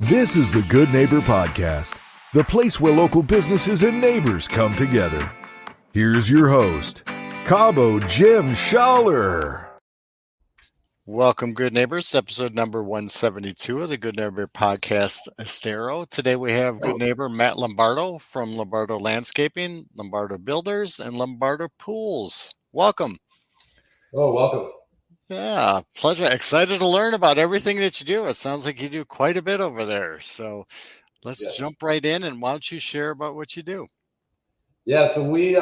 This is the Good Neighbor Podcast, the place where local businesses and neighbors come together. Here's your host, Cabo Jim Schaller. Welcome, good neighbors, episode number 172 of the Good Neighbor Podcast, Estero. Today we have good neighbor Matt Lombardo from Lombardo Landscaping, Lombardo Builders, and Lombardo Pools. Welcome. Oh, welcome. Yeah, pleasure. Excited to learn about everything that you do. It sounds like you do quite a bit over there. So let's jump right in, and why don't you share about what you do? Yeah, so we've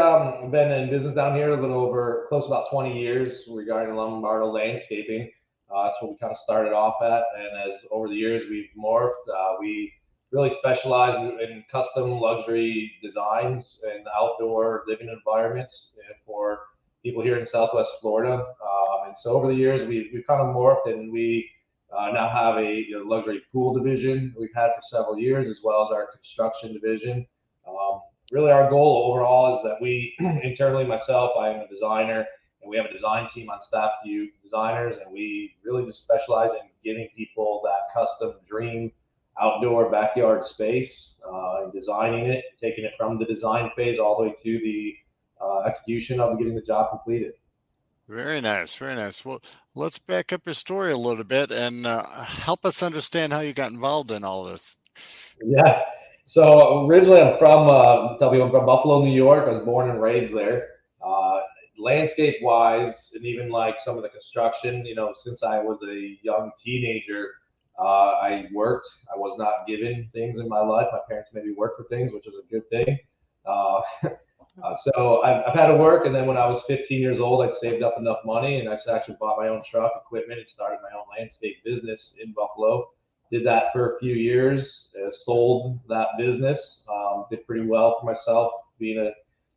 been in business down here a little over close to about 20 years regarding Lombardo Landscaping. That's what we kind of started off at. And as over the years we've morphed, we really specialize in custom luxury designs and outdoor living environments for people here in Southwest Florida. And so over the years we've kind of morphed, and we now have a luxury pool division we've had for several years, as well as our construction division. Really, our goal overall is that we internally, myself, I am a designer, and we have a design team on staff, few designers, and we really just specialize in giving people that custom dream outdoor backyard space, and designing it, taking it from the design phase all the way to the execution of getting the job completed. Very nice, very nice. Well, let's back up your story a little bit and help us understand how you got involved in all this. Yeah. So originally I'm from Buffalo, New York. I was born and raised there. Landscape wise, and even like some of the construction, since I was a young teenager, I worked. I was not given things in my life. My parents made me work for things, which is a good thing. So I've had to work. And then when I was 15 years old, I'd saved up enough money, and I actually bought my own truck equipment and started my own landscape business in Buffalo. Did that for a few years, sold that business, did pretty well for myself being a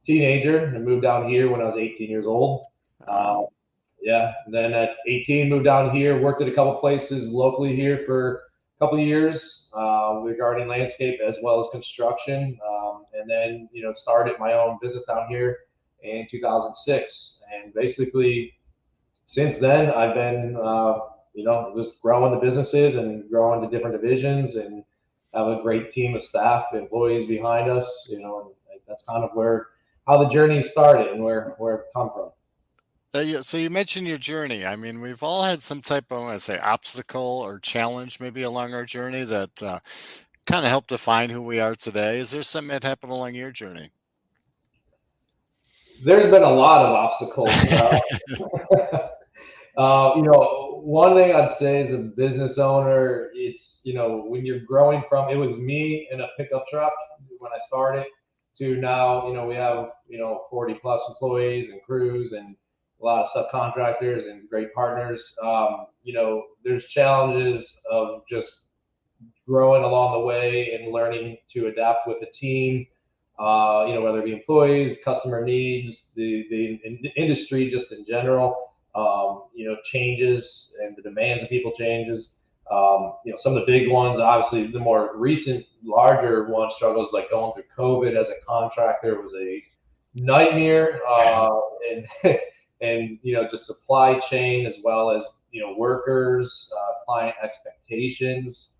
teenager, and moved down here when I was 18 years old. Then at 18, moved down here, worked at a couple places locally here for a couple of years regarding landscape as well as construction. And then, started my own business down here in 2006. And basically, since then, I've been just growing the businesses and growing the different divisions, and have a great team of staff, employees behind us, and that's kind of how the journey started and where it come from. So you mentioned your journey. I mean, we've all had some type of, I want to say, obstacle or challenge maybe along our journey that kind of helped define who we are today. Is there something that happened along your journey? There's been a lot of obstacles. One thing I'd say as a business owner, it's, when you're growing from, it was me in a pickup truck when I started, to now, we have, 40 plus employees and crews and a lot of subcontractors and great partners. There's challenges of just growing along the way and learning to adapt with a team, whether it be employees, customer needs, the industry just in general. Changes, and the demands of people changes. Some of the big ones, obviously the more recent, larger one struggles, like going through COVID as a contractor, was a nightmare. And just supply chain, as well as, workers, client expectations.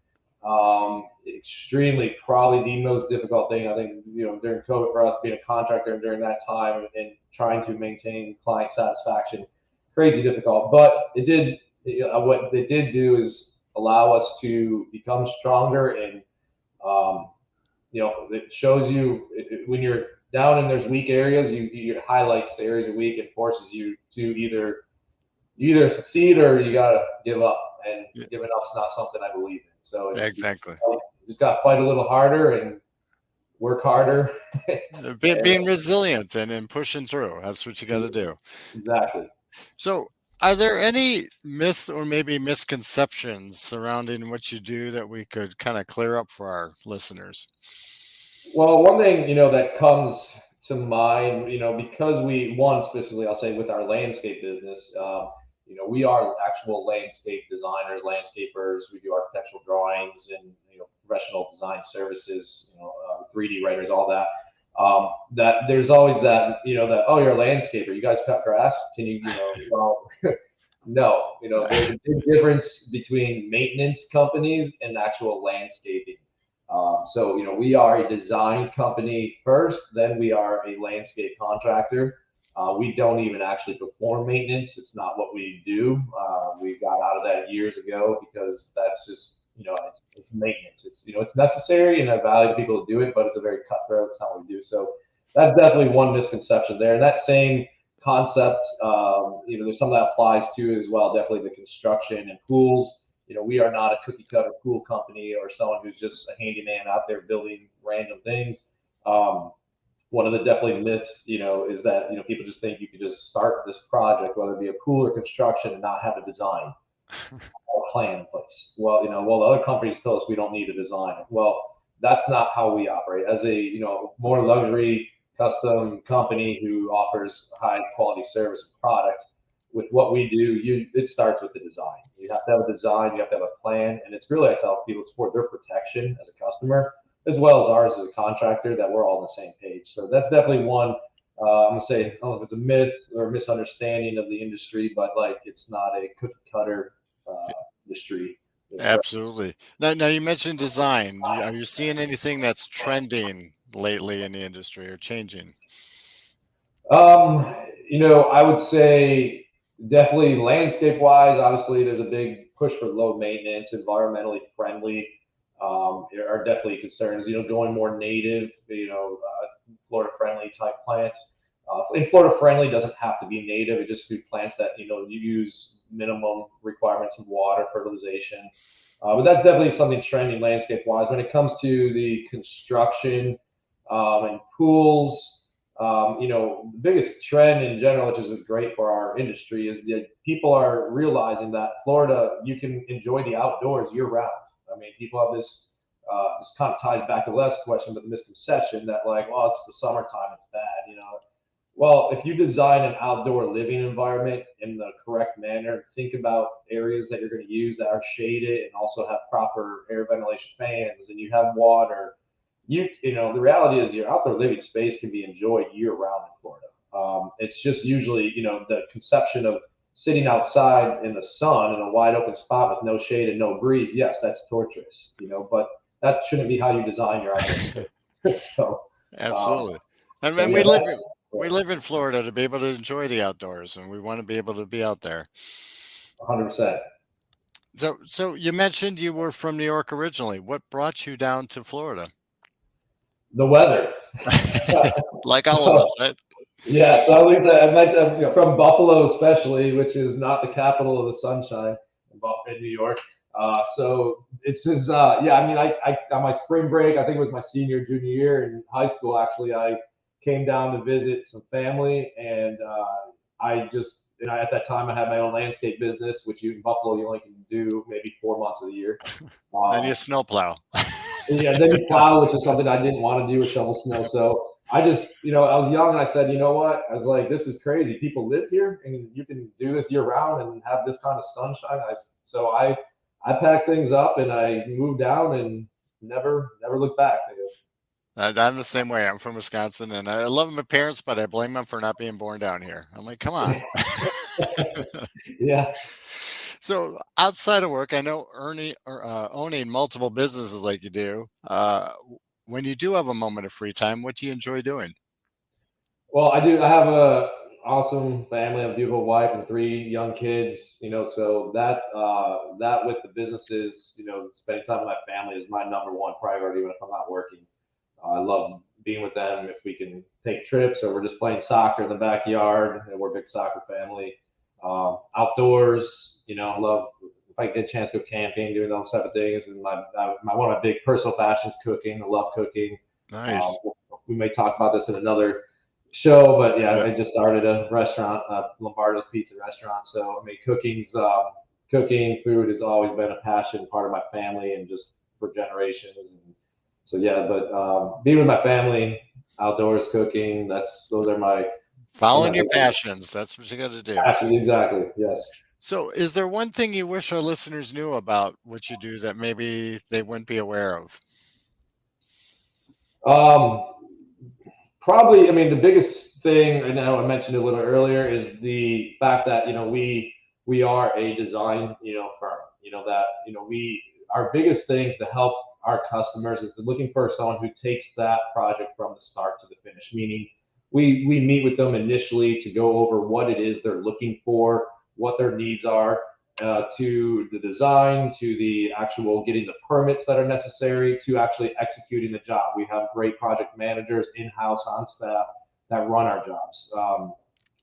Extremely, probably the most difficult thing, I think, during COVID for us, being a contractor during that time and trying to maintain client satisfaction. Crazy difficult, but what they did do is allow us to become stronger, and it shows you when you're down and there's weak areas, you highlights the areas you're weak and forces you to either succeed or you gotta give up, and giving up's not something I believe in. So Exactly, you just gotta fight a little harder and work harder. Being resilient and pushing through. That's what you got to do. Exactly. So, are there any myths or maybe misconceptions surrounding what you do that we could kind of clear up for our listeners? Well, one thing, that comes to mind, because specifically, I'll say with our landscape business, we are actual landscape designers, landscapers. We do architectural drawings and, professional design services, 3D writers, all that. That there's always that, oh, you're a landscaper. You guys cut grass. Can you, No, there's a big difference between maintenance companies and actual landscaping. So, we are a design company first, then we are a landscape contractor. We don't even actually perform maintenance. It's not what we do. We got out of that years ago because that's just, it's maintenance. It's necessary and I value people to do it, but it's a very cutthroat. It's not what we do. So that's definitely one misconception there. And that same concept, there's some that applies to as well. Definitely the construction and pools. We are not a cookie cutter pool company or someone who's just a handyman out there building random things. One of the definitely myths, is that, people just think you can just start this project, whether it be a pool or construction, and not have a design or a plan in place. Well, other companies tell us we don't need a design. Well, that's not how we operate. As a, more luxury custom company who offers high quality service and product, with what we do, it starts with the design. You have to have a design, you have to have a plan, and it's really, I tell people, it's for their protection as a customer, as well as ours as a contractor, that we're all on the same page. So that's definitely one. I'm gonna say, I don't know if it's a myth or misunderstanding of the industry, but like it's not a cookie cutter industry. Absolutely. Now you mentioned design. Are you seeing anything that's trending lately in the industry or changing? I would say definitely landscape wise, obviously there's a big push for low maintenance, environmentally friendly, are definitely concerns, going more native, Florida friendly type plants. And Florida friendly doesn't have to be native. It just be plants that, you use minimum requirements of water, fertilization. But that's definitely something trending landscape wise. When it comes to the construction and pools, the biggest trend in general, which is great for our industry, is that people are realizing that Florida, you can enjoy the outdoors year round. I mean, people have this kind of ties back to the last question, but the misconception that like, well, it's the summertime, it's bad, Well, if you design an outdoor living environment in the correct manner, think about areas that you're going to use that are shaded and also have proper air ventilation fans, and you have water. The reality is your outdoor living space can be enjoyed year round in Florida. It's just usually, the conception of sitting outside in the sun in a wide open spot with no shade and no breeze. Yes, that's torturous, but that shouldn't be how you design your outdoor space. So, absolutely. And so we yeah, live in Florida to be able to enjoy the outdoors, and we want to be able to be out there. 100%. So you mentioned you were from New York originally. What brought you down to Florida? The weather. Like all of us, right? Yeah, so at least I mentioned, from Buffalo especially, which is not the capital of the sunshine, in New York. So it's just, I mean, I on my spring break, I think it was my junior year in high school, actually, I came down to visit some family, and I just, at that time I had my own landscape business, which in Buffalo you only can do maybe 4 months of the year. Then you snowplow. Yeah, then you plow, which is something I didn't want to do, or shovel snow. So I just, I was young and I said, you know what? I was like, this is crazy. People live here and you can do this year round and have this kind of sunshine. So I packed things up and I moved down and never looked back, I guess. I'm the same way. I'm from Wisconsin, and I love my parents, but I blame them for not being born down here. I'm like, come on. Yeah. So outside of work, I know owning multiple businesses like you do. When you do have a moment of free time, what do you enjoy doing? Well, I do. I have a awesome family, a beautiful wife, and 3 young kids. So that with the businesses, spending time with my family is my number one priority when if I'm not working. I love being with them. If we can take trips or we're just playing soccer in the backyard, and we're a big soccer family. Outdoors, I love if I get a chance to go camping, doing those type of things. And one of my big personal passions, cooking. I love cooking. Nice. We may talk about this in another show, but yeah, I just started a restaurant, Lombardo's Pizza Restaurant. So I mean, cooking food has always been a passion, part of my family, and just for generations. And so yeah, but being with my family, outdoors, cooking, those are my following your passions. That's what you got to do. Passions, exactly. Yes. So, is there one thing you wish our listeners knew about what you do that maybe they wouldn't be aware of? Probably, I mean, the biggest thing, I know I mentioned it a little earlier, is the fact that, we we are a design, firm. Our biggest thing to help our customers is looking for someone who takes that project from the start to the finish, meaning we meet with them initially to go over what it is they're looking for, what their needs are, to the design, to the actual getting the permits that are necessary, to actually executing the job. We have great project managers in-house on staff that run our jobs.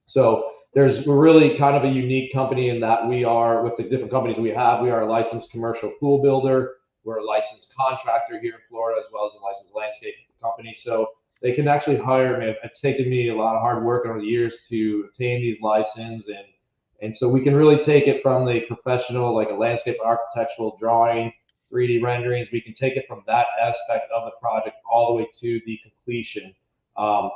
So we're really kind of a unique company in that we are, with the different companies we are a licensed commercial pool builder. We're a licensed contractor here in Florida, as well as a licensed landscape company. So they can actually hire me. It's taken me a lot of hard work over the years to obtain these licenses, and so we can really take it from the professional, like a landscape architectural drawing, 3D renderings. We can take it from that aspect of the project all the way to the completion,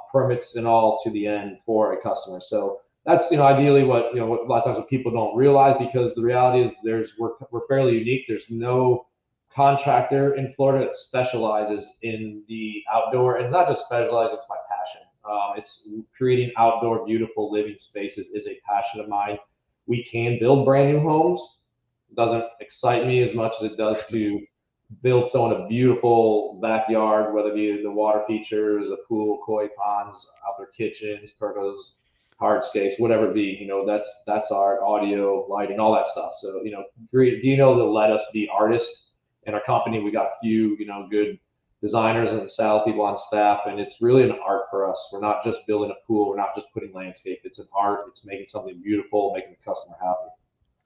permits and all to the end for a customer. So that's ideally what a lot of times what people don't realize, because the reality is we're fairly unique. There's no contractor in Florida that specializes in the outdoor, and not just specialize, it's my passion. It's creating outdoor beautiful living spaces is a passion of mine. We can build brand new homes. It doesn't excite me as much as it does to build someone a beautiful backyard, whether it be the water features, a pool, koi ponds, outdoor kitchens, pergolas, hardscapes, whatever it be. That's our audio, lighting, all that stuff. So Dino to let us be artists. In our company, we got a few, good designers and salespeople on staff, and it's really an art for us. We're not just building a pool. We're not just putting landscape. It's an art. It's making something beautiful, making the customer happy.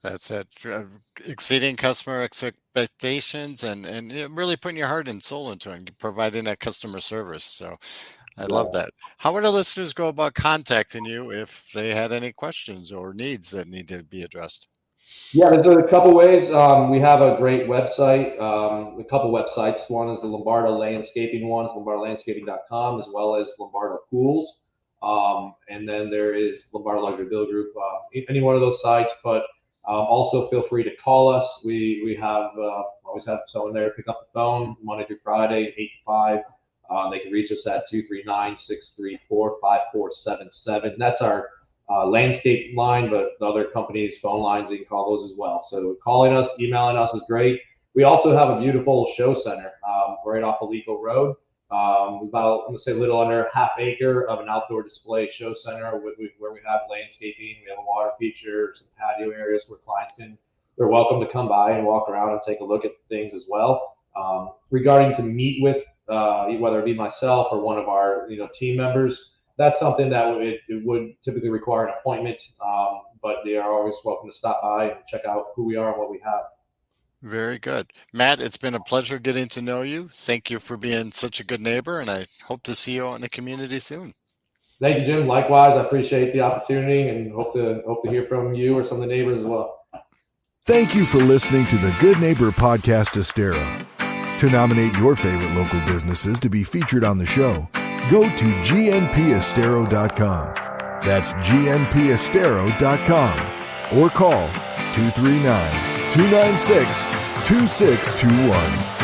That's it. Exceeding customer expectations and really putting your heart and soul into it and providing that customer service. So I love that. How would our listeners go about contacting you if they had any questions or needs that need to be addressed? Yeah, there's a couple ways. We have a great website, a couple websites. One is the Lombardo Landscaping one, it's lombardolandscaping.com, as well as Lombardo Pools. And then there is Lombardo Luxury Build Group, any one of those sites. But also feel free to call us. We have always have someone there to pick up the phone Monday through Friday, 8 to 5. They can reach us at 239-634-5477. That's our landscape line, but the other companies' phone lines, you can call those as well. So calling us, emailing us is great. We also have a beautiful show center right off Alico Road. About, I'm going to say, a little under half acre of an outdoor display show center where we have landscaping. We have a water feature, some patio areas where clients they're welcome to come by and walk around and take a look at things as well. Regarding to meet with, whether it be myself or one of our team members, that's something that it would typically require an appointment, but they are always welcome to stop by and check out who we are and what we have. Very good. Matt, it's been a pleasure getting to know you. Thank you for being such a good neighbor, and I hope to see you out in the community soon. Thank you, Jim. Likewise, I appreciate the opportunity and hope to hear from you or some of the neighbors as well. Thank you for listening to the Good Neighbor Podcast Estero. To nominate your favorite local businesses to be featured on the show, go to gnpestero.com. That's gnpestero.com, or call 239-296-2621.